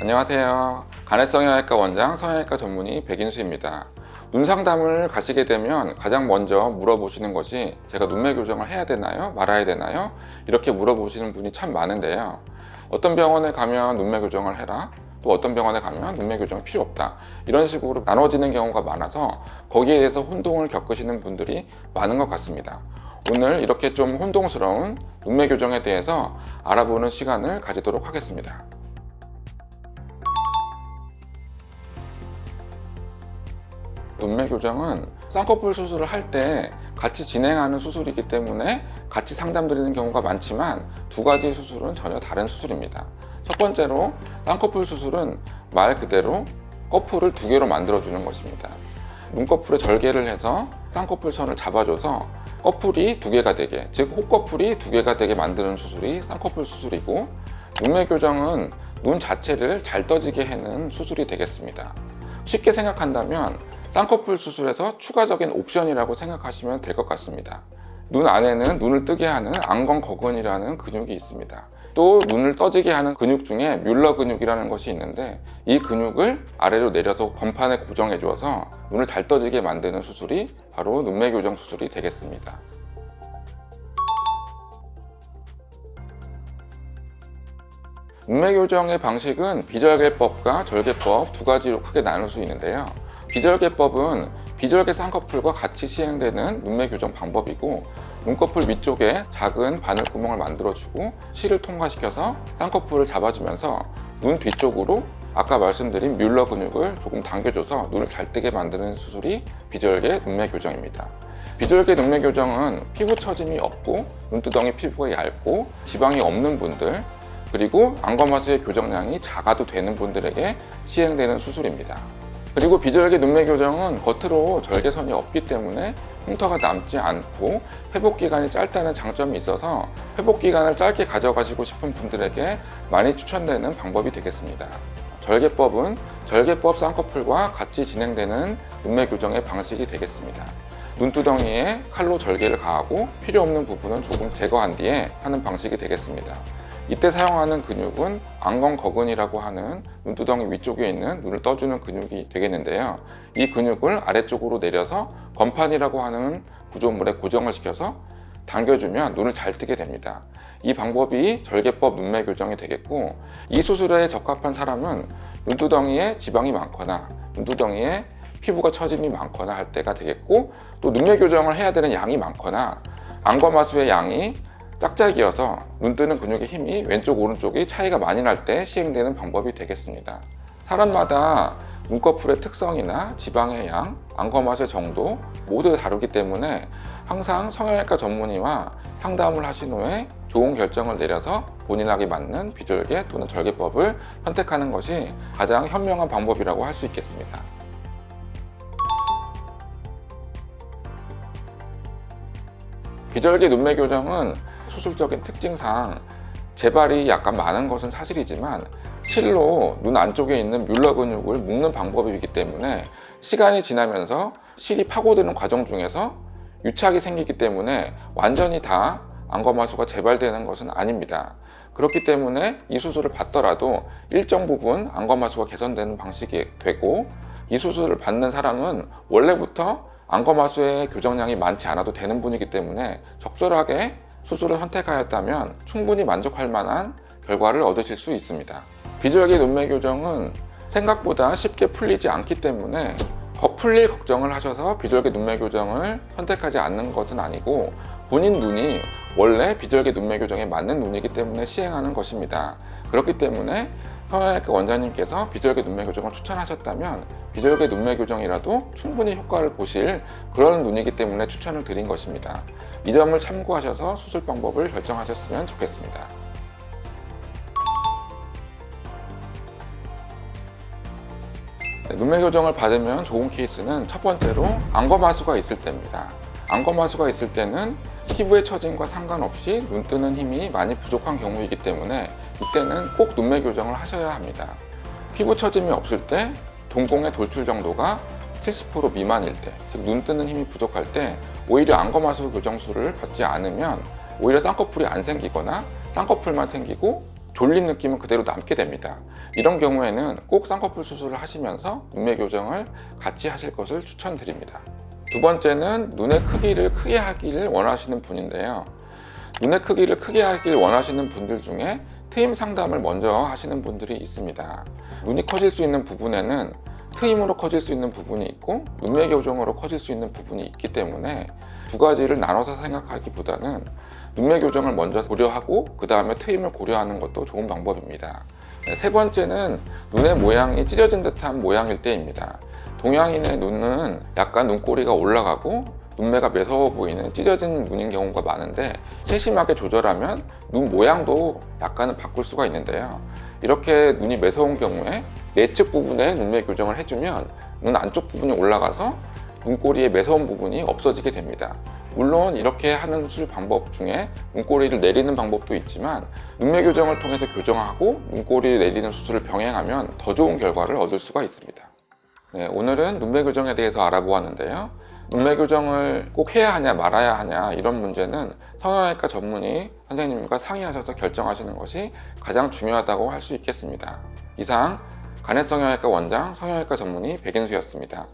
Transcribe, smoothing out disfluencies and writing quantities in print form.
안녕하세요. 간해성형외과 원장, 성형외과 전문의 백인수입니다. 눈 상담을 가시게 되면 가장 먼저 물어보시는 것이 제가 눈매 교정을 해야 되나요? 말아야 되나요? 이렇게 물어보시는 분이 참 많은데요. 어떤 병원에 가면 눈매 교정을 해라, 또 어떤 병원에 가면 눈매 교정이 필요 없다, 이런 식으로 나눠지는 경우가 많아서 거기에 대해서 혼동을 겪으시는 분들이 많은 것 같습니다. 오늘 이렇게 좀 혼동스러운 눈매 교정에 대해서 알아보는 시간을 가지도록 하겠습니다. 눈매 교정은 쌍꺼풀 수술을 할 때 같이 진행하는 수술이기 때문에 같이 상담드리는 경우가 많지만 두 가지 수술은 전혀 다른 수술입니다. 첫 번째로 쌍꺼풀 수술은 말 그대로 꺼풀을 두 개로 만들어주는 것입니다. 눈꺼풀에 절개를 해서 쌍꺼풀 선을 잡아줘서 꺼풀이 두 개가 되게, 즉 혹꺼풀이 두 개가 되게 만드는 수술이 쌍꺼풀 수술이고, 눈매 교정은 눈 자체를 잘 떠지게 해는 수술이 되겠습니다. 쉽게 생각한다면 쌍꺼풀 수술에서 추가적인 옵션이라고 생각하시면 될 것 같습니다. 눈 안에는 눈을 뜨게 하는 안검거근이라는 근육이 있습니다. 또 눈을 떠지게 하는 근육 중에 뮬러 근육이라는 것이 있는데, 이 근육을 아래로 내려서 건판에 고정해 주어서 눈을 잘 떠지게 만드는 수술이 바로 눈매 교정 수술이 되겠습니다. 눈매 교정의 방식은 비절개법과 절개법 두 가지로 크게 나눌 수 있는데요. 비절개법은 비절개 쌍꺼풀과 같이 시행되는 눈매 교정 방법이고, 눈꺼풀 위쪽에 작은 바늘구멍을 만들어주고 실을 통과시켜서 쌍꺼풀을 잡아주면서 눈 뒤쪽으로 아까 말씀드린 뮬러 근육을 조금 당겨줘서 눈을 잘 뜨게 만드는 수술이 비절개 눈매 교정입니다. 비절개 눈매 교정은 피부 처짐이 없고 눈두덩이 피부가 얇고 지방이 없는 분들, 그리고 안검하수의 교정량이 작아도 되는 분들에게 시행되는 수술입니다. 그리고 비절개 눈매 교정은 겉으로 절개선이 없기 때문에 흉터가 남지 않고 회복기간이 짧다는 장점이 있어서 회복기간을 짧게 가져가시고 싶은 분들에게 많이 추천되는 방법이 되겠습니다. 절개법은 절개법 쌍꺼풀과 같이 진행되는 눈매 교정의 방식이 되겠습니다. 눈두덩이에 칼로 절개를 가하고 필요 없는 부분은 조금 제거한 뒤에 하는 방식이 되겠습니다. 이때 사용하는 근육은 안검거근이라고 하는 눈두덩이 위쪽에 있는 눈을 떠주는 근육이 되겠는데요. 이 근육을 아래쪽으로 내려서 건판이라고 하는 구조물에 고정을 시켜서 당겨주면 눈을 잘 뜨게 됩니다. 이 방법이 절개법 눈매 교정이 되겠고, 이 수술에 적합한 사람은 눈두덩이에 지방이 많거나 눈두덩이에 피부가 처짐이 많거나 할 때가 되겠고, 또 눈매 교정을 해야 되는 양이 많거나 안검하수의 양이 짝짝이어서 눈 뜨는 근육의 힘이 왼쪽 오른쪽이 차이가 많이 날 때 시행되는 방법이 되겠습니다. 사람마다 눈꺼풀의 특성이나 지방의 양, 안검하수의 정도 모두 다르기 때문에 항상 성형외과 전문의와 상담을 하신 후에 좋은 결정을 내려서 본인에게 맞는 비절개 또는 절개법을 선택하는 것이 가장 현명한 방법이라고 할 수 있겠습니다. 비절개 눈매 교정은 수술적인 특징상 재발이 약간 많은 것은 사실이지만 실로 눈 안쪽에 있는 뮬러 근육을 묶는 방법이기 때문에 시간이 지나면서 실이 파고드는 과정 중에서 유착이 생기기 때문에 완전히 다 안검하수가 재발되는 것은 아닙니다. 그렇기 때문에 이 수술을 받더라도 일정 부분 안검하수가 개선되는 방식이 되고, 이 수술을 받는 사람은 원래부터 안검하수의 교정량이 많지 않아도 되는 분이기 때문에 적절하게 수술을 선택하였다면 충분히 만족할 만한 결과를 얻으실 수 있습니다. 비절개 눈매 교정은 생각보다 쉽게 풀리지 않기 때문에 풀릴 걱정을 하셔서 비절개 눈매 교정을 선택하지 않는 것은 아니고, 본인 눈이 원래 비절개 눈매 교정에 맞는 눈이기 때문에 시행하는 것입니다. 그렇기 때문에 성형외과 원장님께서 비절개 눈매 교정을 추천하셨다면 비절개 눈매 교정이라도 충분히 효과를 보실 그런 눈이기 때문에 추천을 드린 것입니다. 이 점을 참고하셔서 수술 방법을 결정하셨으면 좋겠습니다. 눈매 교정을 받으면 좋은 케이스는 첫 번째로 안검하수가 있을 때입니다. 안검하수가 있을 때는 피부의 처짐과 상관없이 눈 뜨는 힘이 많이 부족한 경우이기 때문에 이때는 꼭 눈매 교정을 하셔야 합니다. 피부 처짐이 없을 때 동공의 돌출 정도가 70% 미만일 때, 즉 눈 뜨는 힘이 부족할 때 오히려 안검하수 교정술을 받지 않으면 오히려 쌍꺼풀이 안 생기거나 쌍꺼풀만 생기고 졸린 느낌은 그대로 남게 됩니다. 이런 경우에는 꼭 쌍꺼풀 수술을 하시면서 눈매 교정을 같이 하실 것을 추천드립니다. 두 번째는 눈의 크기를 크게 하기를 원하시는 분인데요. 눈의 크기를 크게 하길 원하시는 분들 중에 트임 상담을 먼저 하시는 분들이 있습니다. 눈이 커질 수 있는 부분에는 트임으로 커질 수 있는 부분이 있고 눈매 교정으로 커질 수 있는 부분이 있기 때문에 두 가지를 나눠서 생각하기보다는 눈매 교정을 먼저 고려하고 그 다음에 트임을 고려하는 것도 좋은 방법입니다. 세 번째는 눈의 모양이 찢어진 듯한 모양일 때입니다. 동양인의 눈은 약간 눈꼬리가 올라가고 눈매가 매서워 보이는 찢어진 눈인 경우가 많은데 세심하게 조절하면 눈 모양도 약간은 바꿀 수가 있는데요. 이렇게 눈이 매서운 경우에 내측 부분에 눈매 교정을 해주면 눈 안쪽 부분이 올라가서 눈꼬리의 매서운 부분이 없어지게 됩니다. 물론 이렇게 하는 수술 방법 중에 눈꼬리를 내리는 방법도 있지만 눈매 교정을 통해서 교정하고 눈꼬리를 내리는 수술을 병행하면 더 좋은 결과를 얻을 수가 있습니다. 네, 오늘은 눈매 교정에 대해서 알아보았는데요. 눈매 교정을 꼭 해야 하냐 말아야 하냐 이런 문제는 성형외과 전문의 선생님과 상의하셔서 결정하시는 것이 가장 중요하다고 할 수 있겠습니다. 이상 간해성형외과 원장 성형외과 전문의 백인수였습니다.